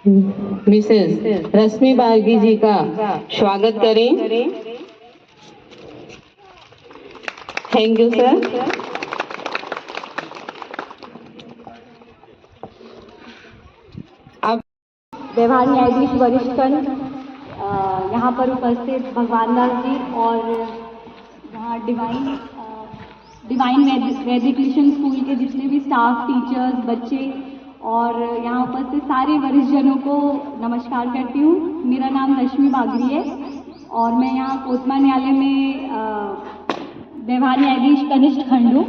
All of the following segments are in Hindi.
मिसेस रश्मि बागी जी का स्वागत करें। Thank you sir. अब व्यवहार न्यायाधीश वरिष्ठगण, यहाँ पर उपस्थित भगवान दास जी और यहाँ डिवाइन वैदिक मिशन स्कूल के जितने भी स्टाफ, टीचर्स, बच्चे और यहाँ उपस्थित सारे वरिष्ठ जनों को नमस्कार करती हूँ। मेरा नाम रश्मि बागरी है और मैं यहाँ कोतमा न्यायालय में व्यवहार न्यायाधीश कनिष्ठ खंड हूँ।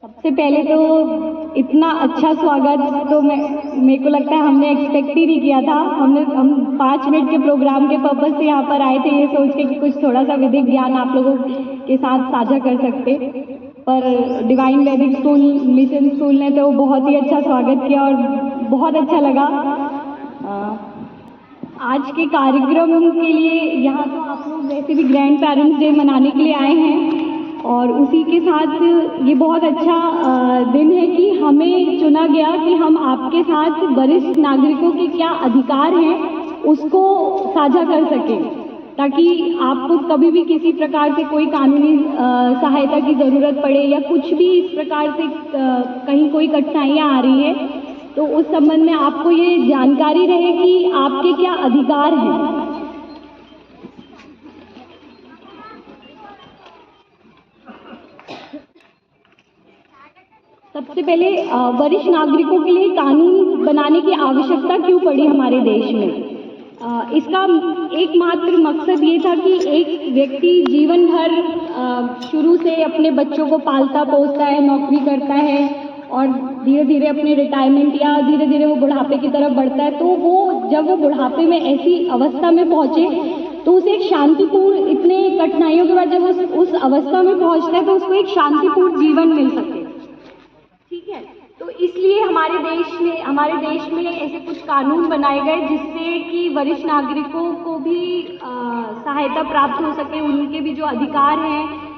सबसे पहले तो इतना अच्छा स्वागत तो मेरे को लगता है हमने एक्सपेक्ट ही नहीं किया था। हम 5 मिनट के प्रोग्राम के पर्पज से यहाँ पर आए थे ये सोच के कि कुछ थोड़ा सा विधिक ज्ञान आप लोगों के साथ साझा कर सकते, पर डिवाइन वैदिक स्कूल मिशन स्कूल ने तो बहुत ही अच्छा स्वागत किया और बहुत अच्छा लगा। आज के कार्यक्रम के लिए यहाँ तो आप लोग वैसे भी ग्रैंड पेरेंट्स डे मनाने के लिए आए हैं और उसी के साथ ये बहुत अच्छा दिन है कि हमें चुना गया कि हम आपके साथ वरिष्ठ नागरिकों के क्या अधिकार हैं उसको साझा कर सकें, ताकि आपको कभी भी किसी प्रकार से कोई कानूनी सहायता की ज़रूरत पड़े या कुछ भी इस प्रकार से कहीं कोई कठिनाइयाँ आ रही है तो उस संबंध में आपको ये जानकारी रहे कि आपके क्या अधिकार हैं। सबसे पहले वरिष्ठ नागरिकों के लिए कानून बनाने की आवश्यकता क्यों पड़ी हमारे देश में? इसका एकमात्र मकसद ये था कि एक व्यक्ति जीवन भर शुरू से अपने बच्चों को पालता पोसता है, नौकरी करता है और धीरे धीरे अपने रिटायरमेंट या धीरे धीरे वो बुढ़ापे की तरफ बढ़ता है, तो वो जब वो बुढ़ापे में ऐसी अवस्था में पहुँचे तो उसे एक शांतिपूर्ण, इतने कठिनाइयों के बाद जब उस अवस्था में पहुँचता है तो उसको एक शांतिपूर्ण जीवन मिल सके। ठीक है, तो इसलिए हमारे देश में ऐसे कुछ कानून बनाए गए जिससे कि वरिष्ठ नागरिकों को भी सहायता प्राप्त हो सके, उनके भी जो अधिकार हैं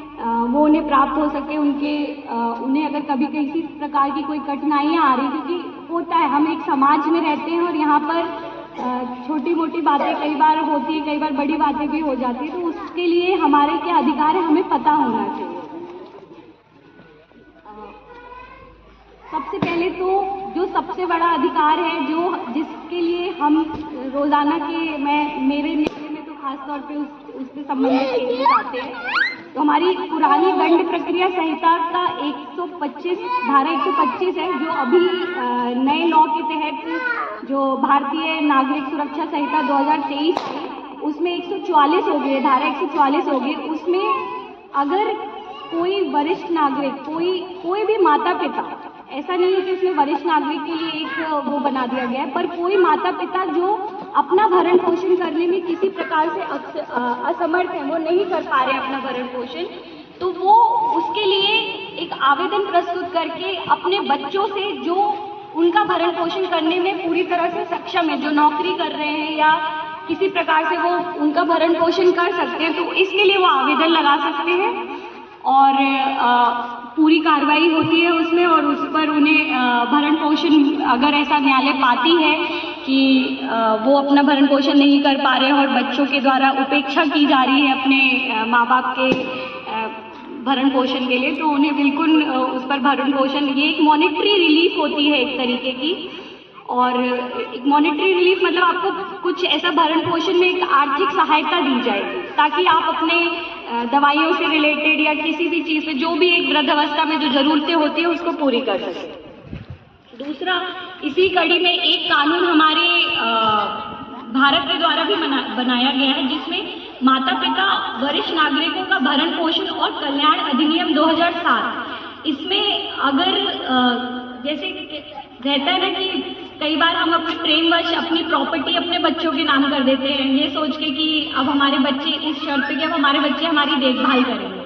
वो उन्हें प्राप्त हो सके, उन्हें अगर कभी किसी प्रकार की कोई कठिनाइयाँ आ रही, क्योंकि होता है हम एक समाज में रहते हैं और यहाँ पर छोटी मोटी बातें कई बार होती है, कई बार बड़ी बातें भी हो जाती है, तो उसके लिए हमारे क्या अधिकार है हमें पता होना चाहिए। सबसे पहले तो जो सबसे बड़ा अधिकार है जिसके लिए हम रोजाना के मेरे में तो खास तौर पे उससे संबंधित केसेस आते हैं, तो हमारी पुरानी दंड प्रक्रिया संहिता का 125 धारा 125 है जो अभी नए लॉ के तहत जो भारतीय नागरिक सुरक्षा संहिता 2023 उसमें 144 हो गई, धारा 144 हो गई। उसमें अगर कोई वरिष्ठ नागरिक, कोई भी माता पिता, ऐसा नहीं है कि उसमें वरिष्ठ नागरिक के लिए एक वो बना दिया गया है, पर कोई माता पिता जो अपना भरण पोषण करने में किसी प्रकार से असमर्थ है, वो नहीं कर पा रहे अपना भरण पोषण, तो वो उसके लिए एक आवेदन प्रस्तुत करके अपने बच्चों से जो उनका भरण पोषण करने में पूरी तरह से सक्षम है, जो नौकरी कर रहे हैं या किसी प्रकार से वो उनका भरण पोषण कर सकते हैं, तो इसके लिए वो आवेदन लगा सकते हैं और पूरी कार्रवाई होती है उसमें और उस पर उन्हें भरण पोषण, अगर ऐसा न्यायालय पाती है कि वो अपना भरण पोषण नहीं कर पा रहे हैं और बच्चों के द्वारा उपेक्षा की जा रही है अपने माँ बाप के भरण पोषण के लिए, तो उन्हें बिल्कुल उस पर भरण पोषण, ये एक मॉनेटरी रिलीफ होती है एक तरीके की। और एक मॉनेटरी रिलीफ मतलब आपको कुछ ऐसा भरण पोषण में एक आर्थिक सहायता दी जाएगी ताकि आप अपने दवाइयों से रिलेटेड या किसी भी चीज़ में जो भी एक वृद्धावस्था में जो ज़रूरतें होती है उसको पूरी कर सकें। दूसरा, इसी कड़ी में एक कानून हमारे भारत के द्वारा भी बनाया गया है जिसमें माता पिता वरिष्ठ नागरिकों का भरण पोषण और कल्याण अधिनियम 2007, इसमें अगर जैसे रहता है ना कि कई बार हम अपने प्रेमवश अपनी प्रॉपर्टी अपने बच्चों के नाम कर देते हैं ये सोच के कि अब हमारे बच्चे, इस शर्त पे कि अब हमारे बच्चे हमारी देखभाल करेंगे,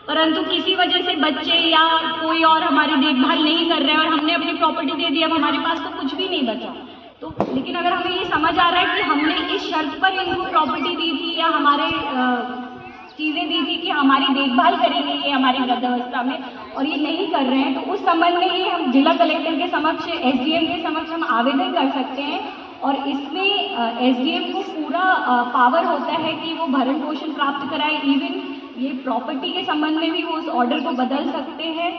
परंतु किसी वजह से बच्चे या कोई और हमारी देखभाल नहीं कर रहे हैं और हमने अपनी प्रॉपर्टी दे दी, अब हमारे पास तो कुछ भी नहीं बचा। तो लेकिन अगर हमें ये समझ आ रहा है कि हमने इस शर्त पर इनको प्रॉपर्टी दी थी या हमारे चीज़ें दी थी कि हमारी देखभाल करेंगे ये हमारी वृद्धावस्था में, और ये नहीं कर रहे हैं, तो उस संबंध में ही हम जिला कलेक्टर के समक्ष, एसडीएम के समक्ष हम आवेदन कर सकते हैं। और इसमें एसडीएम को पूरा पावर होता है कि वो भरण पोषण प्राप्त कराए। इवन ये प्रॉपर्टी के संबंध में भी वो उस ऑर्डर को बदल सकते हैं।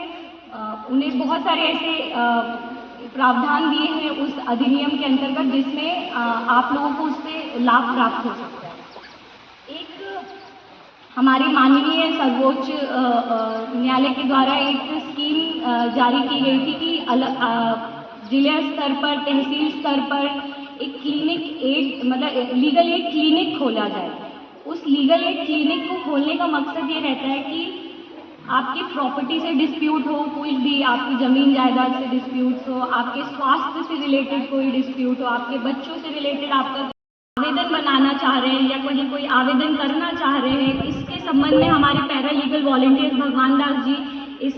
उन्हें बहुत सारे ऐसे प्रावधान दिए हैं उस अधिनियम के अंतर्गत जिसमें आप लोगों को उससे लाभ प्राप्त हो सकता है। एक हमारे माननीय सर्वोच्च न्यायालय के द्वारा एक स्कीम जारी की गई थी कि जिला स्तर पर, तहसील स्तर पर एक क्लिनिक एड, मतलब लीगल एड क्लिनिक खोला जाए। उस लीगल एड क्लिनिक को खोलने का मकसद ये रहता है कि आपकी प्रॉपर्टी से डिस्प्यूट हो, कोई भी आपकी ज़मीन जायदाद से डिस्प्यूट हो, आपके स्वास्थ्य से रिलेटेड कोई डिस्प्यूट हो, आपके बच्चों से रिलेटेड आपका आवेदन बनाना चाह रहे हैं या कहीं कोई आवेदन करना चाह रहे हैं, इसके संबंध में हमारे पैरा लीगल वॉलंटियर भगवान दास जी इस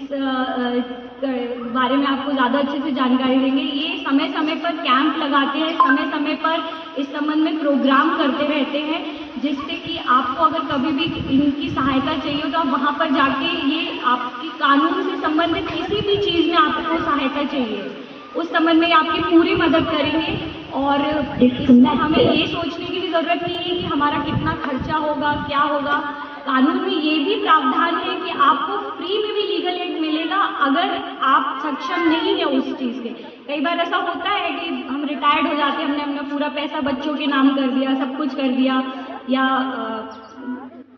बारे में आपको ज़्यादा अच्छे से जानकारी देंगे। ये समय समय पर कैंप लगाते हैं, समय समय पर इस संबंध में प्रोग्राम करते रहते हैं, जिससे कि आपको अगर कभी भी इनकी सहायता चाहिए तो आप वहाँ पर जाके, ये आपकी कानून से संबंधित किसी भी चीज़ में आपको सहायता चाहिए उस संबंध में आपकी पूरी मदद करेंगे। और इसमें हमें ये सोचने की भी ज़रूरत नहीं है कि हमारा कितना खर्चा होगा, क्या होगा। कानून में ये भी प्रावधान है कि आपको फ्री में भी लीगल एड मिलेगा अगर आप सक्षम नहीं है उस चीज़ के। कई बार ऐसा होता है कि हम रिटायर्ड हो जाते हैं, हमने अपना पूरा पैसा बच्चों के नाम कर दिया, सब कुछ कर दिया, या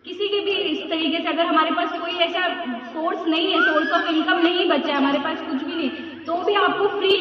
किसी के भी इस तरीके से अगर हमारे पास कोई ऐसा सोर्स नहीं है, सोर्स ऑफ इनकम नहीं बचा है, हमारे पास कुछ भी नहीं, तो भी आपको फ्री